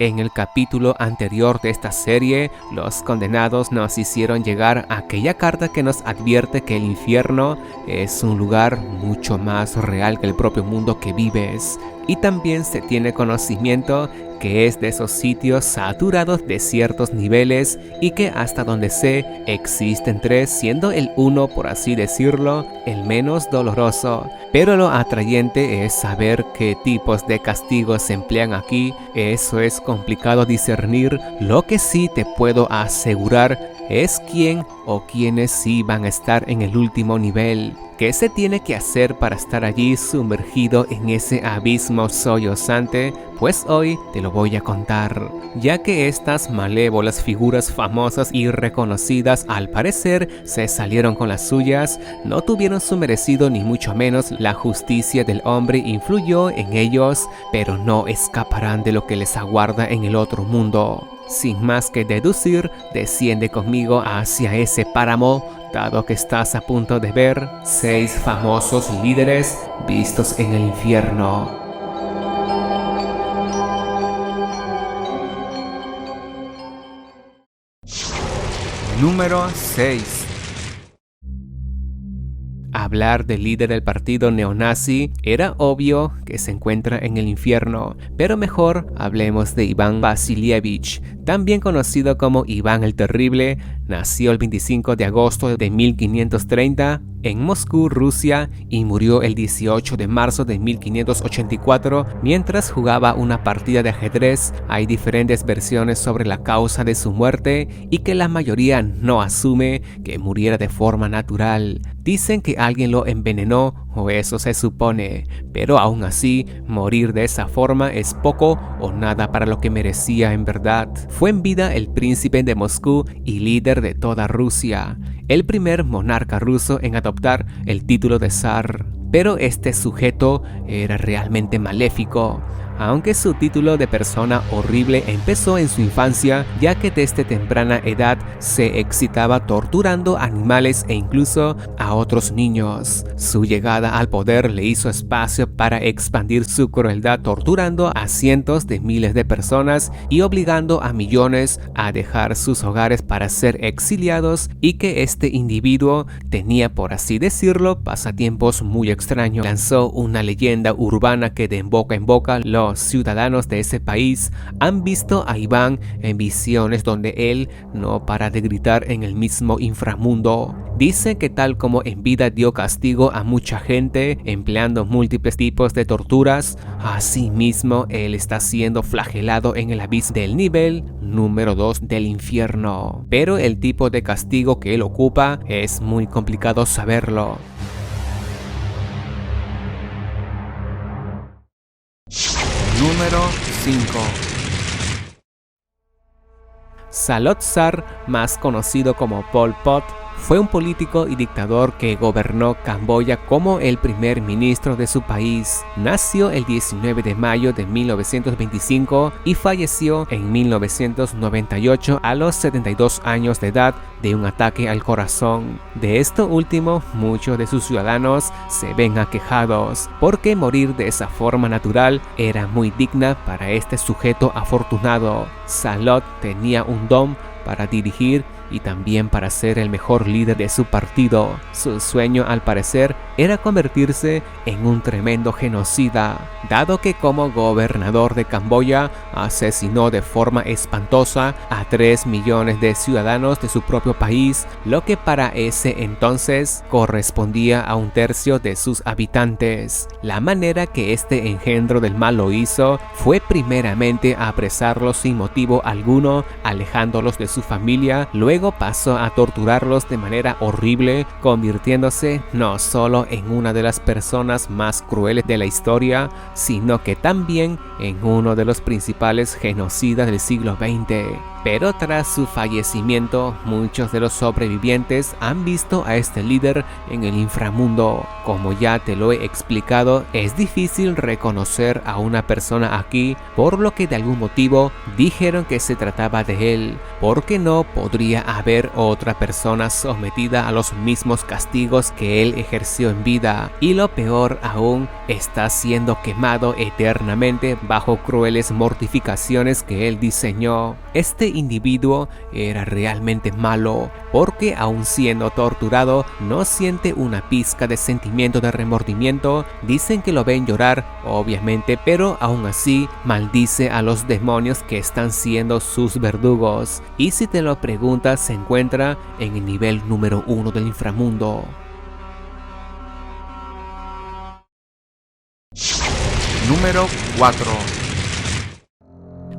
En el capítulo anterior de esta serie, los condenados nos hicieron llegar aquella carta que nos advierte que el infierno es un lugar mucho más real que el propio mundo que vives. Y también se tiene conocimiento que es de esos sitios saturados de ciertos niveles y que hasta donde sé existen 3, siendo el uno, por así decirlo, el menos doloroso. Pero lo atrayente es saber qué tipos de castigos se emplean aquí. Eso es complicado discernir. Lo que sí te puedo asegurar es quién o quiénes sí van a estar en el último nivel. ¿Qué se tiene que hacer para estar allí sumergido en ese abismo sollozante? Pues hoy te lo voy a contar, ya que estas malévolas figuras famosas y reconocidas al parecer se salieron con las suyas, no tuvieron su merecido ni mucho menos. La justicia del hombre influyó en ellos, pero no escaparán de lo que les aguarda en el otro mundo. Sin más que deducir, desciende conmigo hacia ese páramo, dado que estás a punto de ver 6 famosos líderes vistos en el infierno. Número 6. Hablar del líder del partido neonazi era obvio que se encuentra en el infierno, pero mejor hablemos de Iván Vasilievich, también conocido como Iván el Terrible. Nació el 25 de agosto de 1530 en Moscú, Rusia, y murió el 18 de marzo de 1584 mientras jugaba una partida de ajedrez. Hay diferentes versiones sobre la causa de su muerte y que la mayoría no asume que muriera de forma natural. Dicen que alguien lo envenenó, o eso se supone, pero aún así, morir de esa forma es poco o nada para lo que merecía en verdad. Fue en vida el príncipe de Moscú y líder de toda Rusia, el primer monarca ruso en adoptar el título de zar. Pero este sujeto era realmente maléfico. Aunque su título de persona horrible empezó en su infancia, ya que desde temprana edad se excitaba torturando animales e incluso a otros niños. Su llegada al poder le hizo espacio para expandir su crueldad, torturando a cientos de miles de personas y obligando a millones a dejar sus hogares para ser exiliados, y que este individuo tenía, por así decirlo, pasatiempos muy extraños. Lanzó una leyenda urbana que de boca en boca los ciudadanos de ese país han visto a Iván en visiones donde él no para de gritar en el mismo inframundo. Dice que tal como en vida dio castigo a mucha gente empleando múltiples tipos de torturas, asimismo él está siendo flagelado en el abismo del nivel número 2 del infierno. Pero el tipo de castigo que él ocupa es muy complicado saberlo. Número 5. Salotsar, más conocido como Pol Pot, fue un político y dictador que gobernó Camboya como el primer ministro de su país. Nació el 19 de mayo de 1925 y falleció en 1998 a los 72 años de edad de un ataque al corazón. De esto último, muchos de sus ciudadanos se ven aquejados, porque morir de esa forma natural era muy digna para este sujeto afortunado. Salot tenía un don para dirigir y también para ser el mejor líder de su partido. Su sueño, al parecer, era convertirse en un tremendo genocida, dado que como gobernador de Camboya asesinó de forma espantosa a 3 millones de ciudadanos de su propio país, lo que para ese entonces correspondía a 1/3 de sus habitantes. La manera que este engendro del mal lo hizo fue primeramente apresarlos sin motivo alguno, alejándolos de su familia. Luego pasó a torturarlos de manera horrible, convirtiéndose no solo en una de las personas más crueles de la historia, sino que también en uno de los principales genocidas del siglo XX. Pero tras su fallecimiento, muchos de los sobrevivientes han visto a este líder en el inframundo. Como ya te lo he explicado, es difícil reconocer a una persona aquí, por lo que de algún motivo dijeron que se trataba de él, porque no podría haber otra persona sometida a los mismos castigos que él ejerció en vida, y lo peor aún, está siendo quemado eternamente bajo crueles mortificaciones fortificaciones que él diseñó. Este individuo era realmente malo, porque aun siendo torturado no siente una pizca de sentimiento de remordimiento. Dicen que lo ven llorar, obviamente, pero aún así maldice a los demonios que están siendo sus verdugos. Y si te lo preguntas, se encuentra en el nivel número 1 del inframundo. Número 4.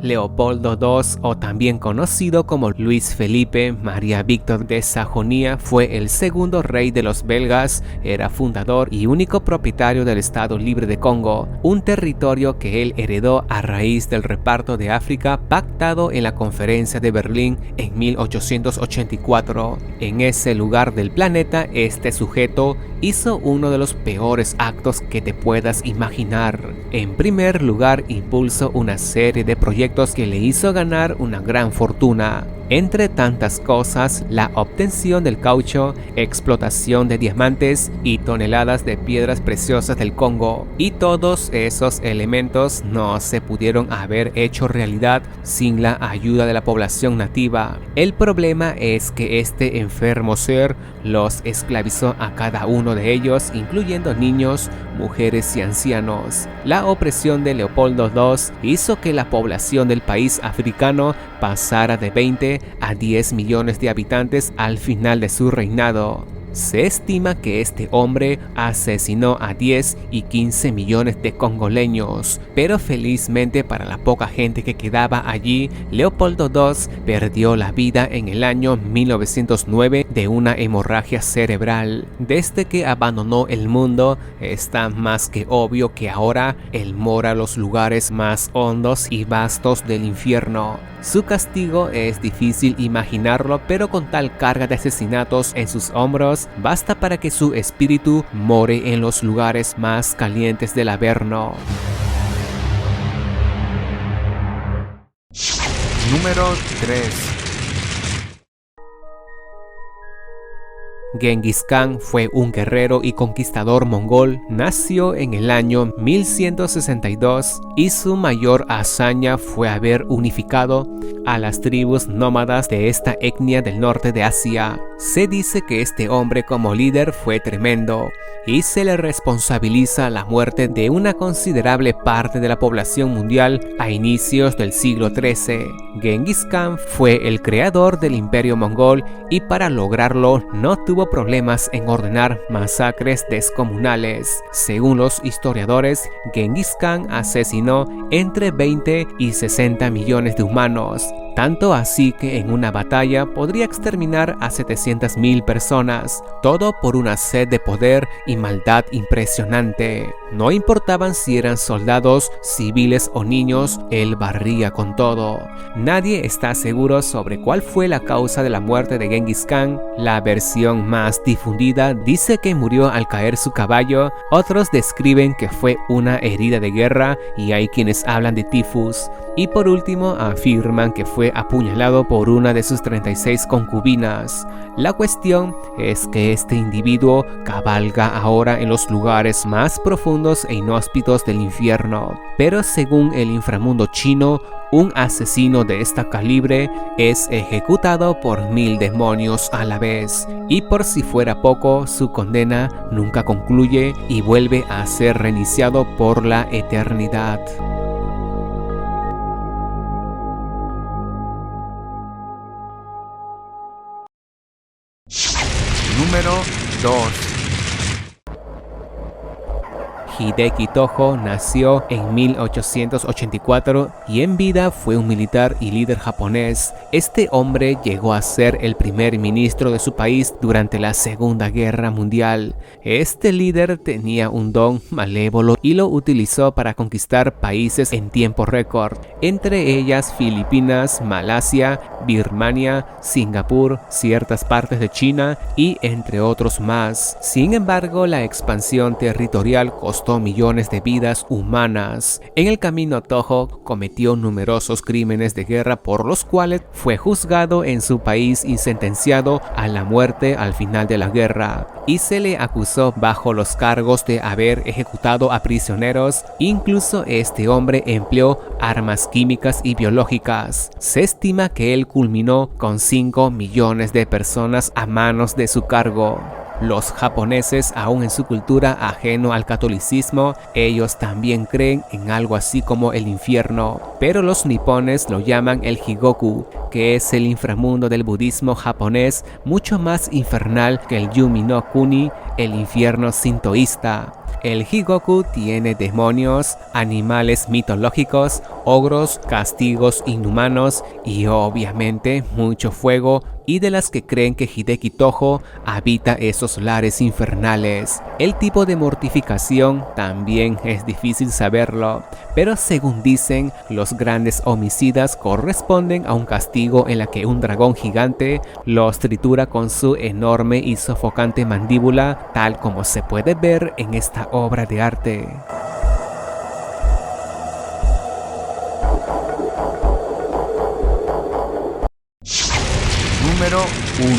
Leopoldo II, o también conocido como Luis Felipe María Víctor de Sajonia, fue el segundo rey de los belgas. Era fundador y único propietario del Estado Libre de Congo, un territorio que él heredó a raíz del reparto de África pactado en la Conferencia de Berlín en 1884. En ese lugar del planeta, este sujeto hizo uno de los peores actos que te puedas imaginar. En primer lugar, impulsó una serie de proyectos que le hizo ganar una gran fortuna. Entre tantas cosas, la obtención del caucho, explotación de diamantes y toneladas de piedras preciosas del Congo. Y todos esos elementos no se pudieron haber hecho realidad sin la ayuda de la población nativa. El problema es que este enfermo ser los esclavizó a cada uno de ellos, incluyendo niños, mujeres y ancianos. La opresión de Leopoldo II hizo que la población del país africano pasara de 20 a 10 millones de habitantes al final de su reinado. Se estima que este hombre asesinó a 10 y 15 millones de congoleños, pero felizmente para la poca gente que quedaba allí, Leopoldo II perdió la vida en el año 1909 de una hemorragia cerebral. Desde que abandonó el mundo, está más que obvio que ahora él mora en los lugares más hondos y vastos del infierno. Su castigo es difícil imaginarlo, pero con tal carga de asesinatos en sus hombros, basta para que su espíritu more en los lugares más calientes del Averno. Número 3. Genghis Khan fue un guerrero y conquistador mongol. Nació en el año 1162 y su mayor hazaña fue haber unificado a las tribus nómadas de esta etnia del norte de Asia. Se dice que este hombre como líder fue tremendo y se le responsabiliza la muerte de una considerable parte de la población mundial a inicios del siglo XIII. Genghis Khan fue el creador del imperio mongol y para lograrlo no tuvo problemas en ordenar masacres descomunales. Según los historiadores, Genghis Khan asesinó entre 20 y 60 millones de humanos, tanto así que en una batalla podría exterminar a 700.000 personas, todo por una sed de poder y maldad impresionante. No importaban si eran soldados, civiles o niños, él barría con todo. Nadie está seguro sobre cuál fue la causa de la muerte de Genghis Khan. La versión más difundida dice que murió al caer su caballo, otros describen que fue una herida de guerra y hay quienes hablan de tifus. Y por último afirman que fue apuñalado por una de sus 36 concubinas. La cuestión es que este individuo cabalga ahora en los lugares más profundos e inhóspitos del infierno. Pero según el inframundo chino, un asesino de esta calibre es ejecutado por 1000 demonios a la vez. Y por si fuera poco, su condena nunca concluye y vuelve a ser reiniciado por la eternidad. Número 2. Hideki Tojo nació en 1884 y en vida fue un militar y líder japonés. Este hombre llegó a ser el primer ministro de su país durante la Segunda Guerra Mundial. Este líder tenía un don malévolo y lo utilizó para conquistar países en tiempo récord, entre ellas Filipinas, Malasia Birmania, Singapur, ciertas partes de China y entre otros más. Sin embargo, la expansión territorial costó millones de vidas humanas. En el camino, Toho cometió numerosos crímenes de guerra por los cuales fue juzgado en su país y sentenciado a la muerte al final de la guerra, y se le acusó bajo los cargos de haber ejecutado a prisioneros. Incluso este hombre empleó armas químicas y biológicas. Se estima que él culminó con 5 millones de personas a manos de su cargo. Los japoneses, aún en su cultura ajeno al catolicismo, ellos también creen en algo así como el infierno, pero los nipones lo llaman el Jigoku, que es el inframundo del budismo japonés, mucho más infernal que el Yumi no Kuni, el infierno sintoísta. El Jigoku tiene demonios, animales mitológicos, ogros, castigos inhumanos y obviamente mucho fuego, y de las que creen que Hideki Toho habita esos lares infernales. El tipo de mortificación también es difícil saberlo, pero según dicen, los grandes homicidas corresponden a un castigo en la que un dragón gigante los tritura con su enorme y sofocante mandíbula, tal como se puede ver en esta obra de arte. Número 1.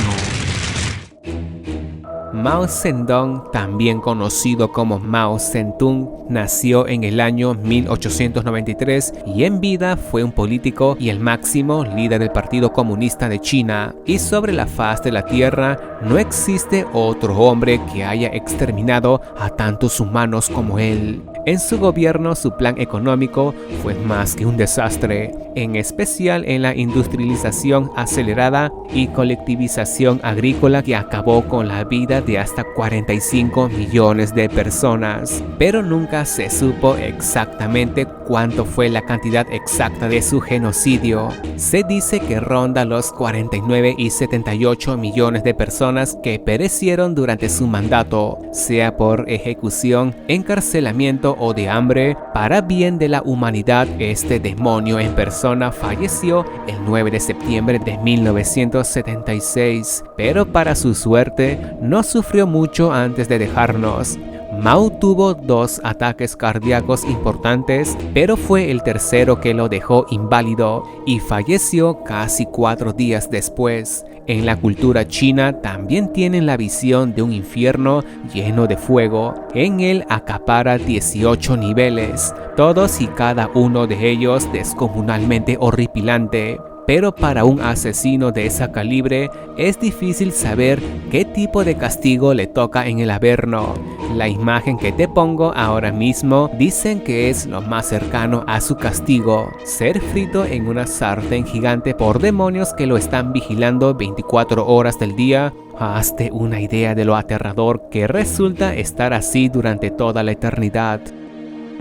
Mao Zedong, también conocido como Mao Zedong, nació en el año 1893 y en vida fue un político y el máximo líder del Partido Comunista de China. Y sobre la faz de la tierra no existe otro hombre que haya exterminado a tantos humanos como él. En su gobierno, su plan económico fue más que un desastre, en especial en la industrialización acelerada y colectivización agrícola que acabó con la vida de hasta 45 millones de personas. Pero nunca se supo exactamente cuánto fue la cantidad exacta de su genocidio. Se dice que ronda los 49 y 78 millones de personas que perecieron durante su mandato, sea por ejecución, encarcelamiento o de hambre. Para bien de la humanidad, este demonio en persona falleció el 9 de septiembre de 1976, pero para su suerte no sufrió mucho antes de dejarnos. Mao tuvo 2 ataques cardíacos importantes, pero fue el tercero que lo dejó inválido y falleció casi 4 días después. En la cultura china también tienen la visión de un infierno lleno de fuego. En él acapara 18 niveles, todos y cada uno de ellos descomunalmente horripilante. Pero para un asesino de ese calibre es difícil saber qué tipo de castigo le toca en el Averno. La imagen que te pongo ahora mismo dicen que es lo más cercano a su castigo: ser frito en una sartén gigante por demonios que lo están vigilando 24 horas del día. Hazte una idea de lo aterrador que resulta estar así durante toda la eternidad.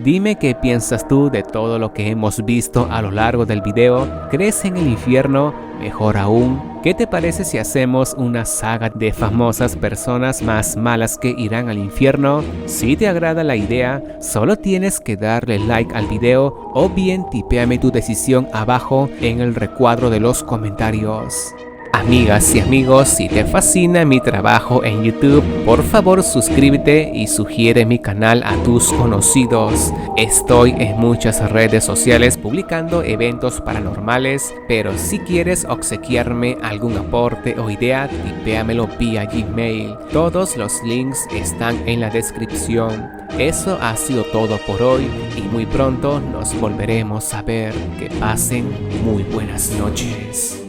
Dime qué piensas tú de todo lo que hemos visto a lo largo del video. ¿Crees en el infierno? Mejor aún, ¿qué te parece si hacemos una saga de famosas personas más malas que irán al infierno? Si te agrada la idea, solo tienes que darle like al video o bien tipéame tu decisión abajo en el recuadro de los comentarios. Amigas y amigos, si te fascina mi trabajo en YouTube, por favor suscríbete y sugiere mi canal a tus conocidos. Estoy en muchas redes sociales publicando eventos paranormales, pero si quieres obsequiarme algún aporte o idea, tipéamelo vía Gmail. Todos los links están en la descripción. Eso ha sido todo por hoy y muy pronto nos volveremos a ver. Que pasen muy buenas noches.